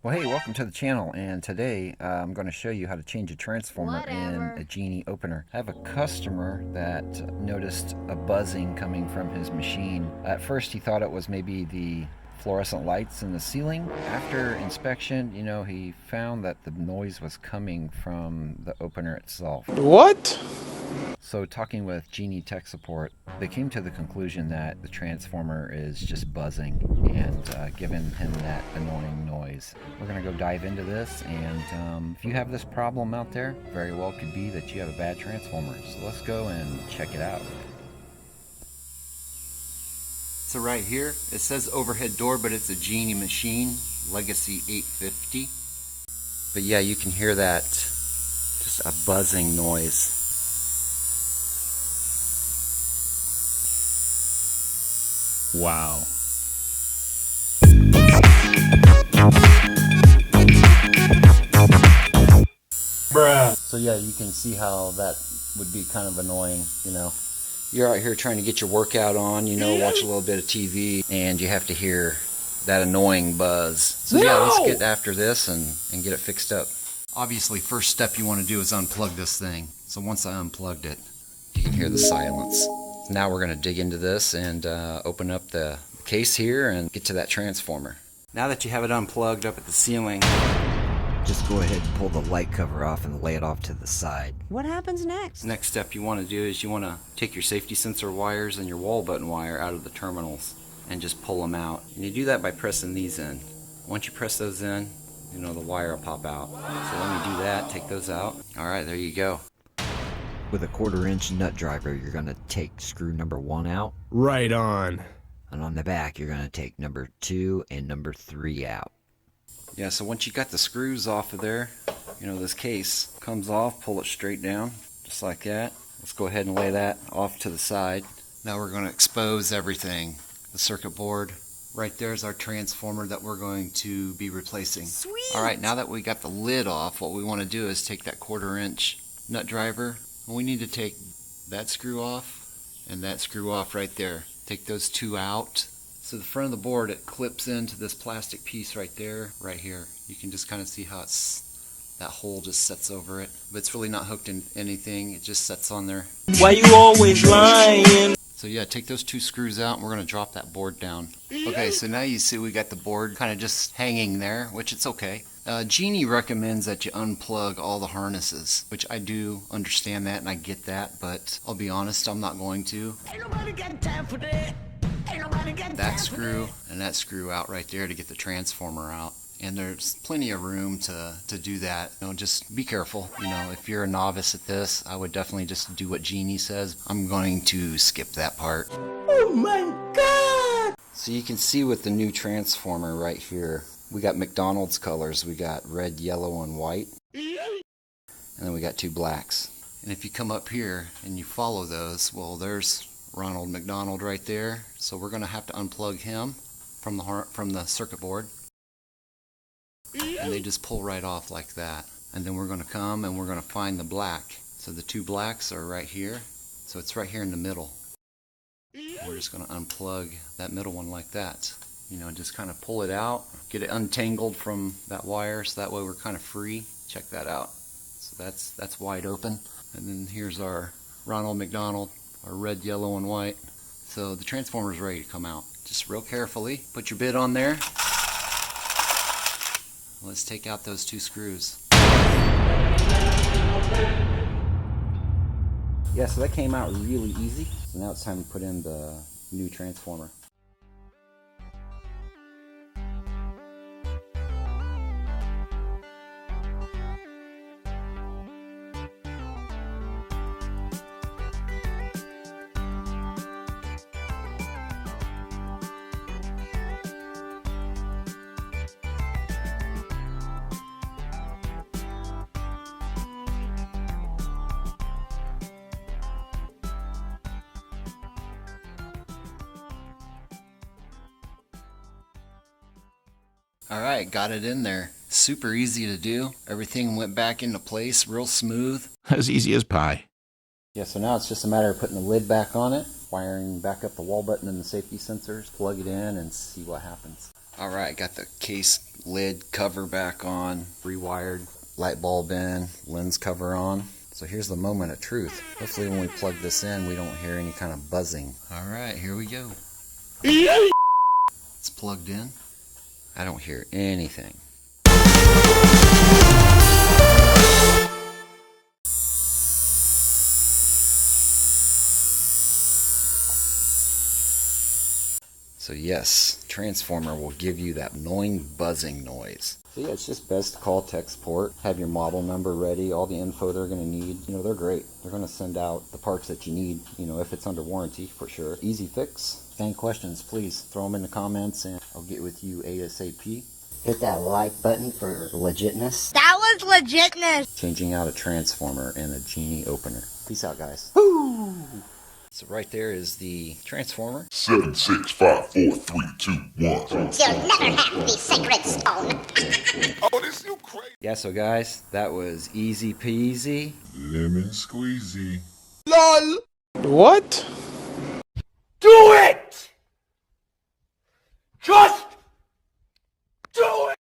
Well, hey, welcome to the channel, and today I'm going to show you how to change a transformer in a Genie opener. I have a customer that noticed a buzzing coming from his machine. At first he thought it was maybe the fluorescent lights in the ceiling. After inspection, he found that the noise was coming from the opener itself. What? So talking with Genie tech support, they came to the conclusion that the transformer is just buzzing and giving him that annoying noise. We're going to go dive into this, and if you have this problem out there, very well could be that you have a bad transformer. So let's go and check it out. So right here, it says overhead door, but it's a Genie machine, Legacy 850. But yeah, you can hear that, just a buzzing noise. Wow. Bruh. So yeah, you can see how that would be kind of annoying, You're out here trying to get your workout on, watch a little bit of TV, and you have to hear that annoying buzz. So yeah, let's get after this and get it fixed up. Obviously, first step you want to do is unplug this thing. So once I unplugged it, you can hear the silence. Now we're going to dig into this and open up the case here and get to that transformer. Now that you have it unplugged up at the ceiling, just go ahead and pull the light cover off and lay it off to the side. What happens next? Next step you want to do is you want to take your safety sensor wires and your wall button wire out of the terminals and just pull them out. And you do that by pressing these in. Once you press those in, the wire will pop out. So let me do that, take those out. Alright, there you go. With a 1/4-inch nut driver, you're going to take screw number 1 out. Right on. And on the back, you're going to take number 2 and number 3 out. Yeah, so once you got the screws off of there, this case comes off, pull it straight down, just like that. Let's go ahead and lay that off to the side. Now we're going to expose everything. The circuit board, right there is our transformer that we're going to be replacing. Sweet! Alright, now that we got the lid off, what we want to do is take that 1/4-inch nut driver. We need to take that screw off and that screw off right there. Take those 2 out. So the front of the board, it clips into this plastic piece right there, right here. You can just kind of see how that hole just sets over it. But it's really not hooked in anything, it just sets on there. Why you always lying? So yeah, take those 2 screws out and we're going to drop that board down. Okay, so now you see we got the board kind of just hanging there, which it's okay. Genie recommends that you unplug all the harnesses, which I do understand that and I get that, but I'll be honest, I'm not going to. Ain't nobody got time for that. Ain't nobody got time That screw and that screw out right there to get the transformer out. And there's plenty of room to do that. Just be careful. If you're a novice at this, I would definitely just do what Genie says. I'm going to skip that part. Oh my God! So you can see with the new transformer right here, we got McDonald's colors. We got red, yellow, and white. And then we got 2 blacks. And if you come up here and you follow those, well, there's Ronald McDonald right there. So we're going to have to unplug him from the circuit board. And they just pull right off like that. And then we're going to come and we're going to find the black. So the 2 blacks are right here. So it's right here in the middle. We're just going to unplug that middle one like that. Just kind of pull it out, get it untangled from that wire, so that way we're kind of free. Check that out. So that's wide open. And then here's our Ronald McDonald, our red, yellow, and white. So the transformer's ready to come out. Just real carefully, put your bit on there. Let's take out those 2 screws. Yeah, so that came out really easy. So now it's time to put in the new transformer. Alright, got it in there. Super easy to do. Everything went back into place real smooth. As easy as pie. Yeah, so now it's just a matter of putting the lid back on it, wiring back up the wall button and the safety sensors, plug it in and see what happens. Alright, got the case lid cover back on, rewired light bulb in, lens cover on. So here's the moment of truth. Hopefully when we plug this in, we don't hear any kind of buzzing. Alright, here we go. It's plugged in. I don't hear anything. So yes, transformer will give you that annoying buzzing noise. So yeah, it's just best to call tech support, have your model number ready, all the info they're going to need. You know, they're great. They're going to send out the parts that you need, you know, if it's under warranty for sure. Easy fix. Any questions, please throw them in the comments and I'll get with you ASAP. Hit that like button for legitness. That was legitness. Changing out a transformer and a Genie opener. Peace out, guys. So right there is the transformer. 7, 6, 5, 4, 3, 2, 1. You'll never have the sacred stone. Oh, this you crazy. Yeah, so guys, that was easy peasy. Lemon squeezy. What?